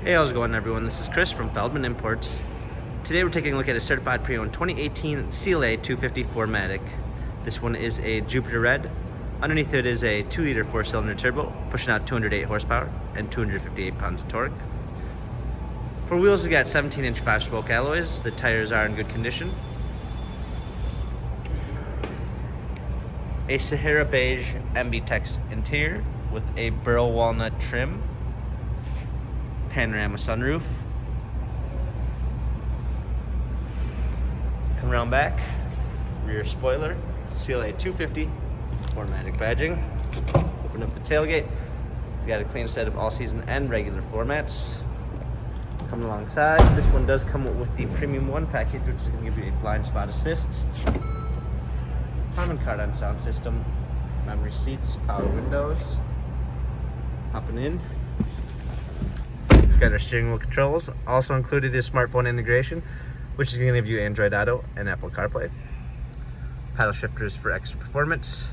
Hey, how's it going, everyone? This is Chris from Feldmann Imports. Today we're taking a look at a certified pre-owned 2018 CLA 250 4MATIC. This one is a Jupiter Red. Underneath it is a 2-liter 4-cylinder turbo, pushing out 208 horsepower and 258 pounds of torque. For wheels, we got 17-inch 5-spoke alloys. The tires are in good condition. A Sahara Beige MB-Tex interior with a burl walnut trim. Panorama sunroof. Come around back, rear spoiler, CLA 250, 4MATIC badging. Open up the tailgate. We got a clean set of all-season and regular floor mats. Coming alongside, this one does come with the Premium 1 package, which is going to give you a blind spot assist, Harman Kardon sound system, memory seats, power windows. Hopping in. Got our steering wheel controls. Also included is smartphone integration, which is going to give you Android Auto and Apple CarPlay. Paddle shifters for extra performance.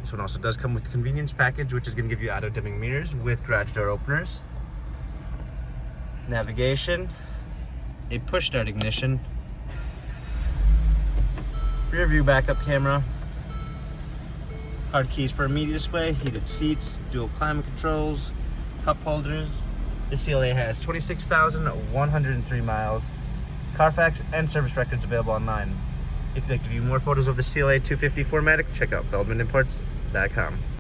This one also does come with the convenience package, which is going to give you auto dimming mirrors with garage door openers. Navigation, a push start ignition, rear view backup camera, hard keys for a media display, heated seats, dual climate controls, cup holders. The CLA has 26,103 miles, Carfax and service records available online. If you'd like to view more photos of the CLA 250 4MATIC, check out feldmanimports.com.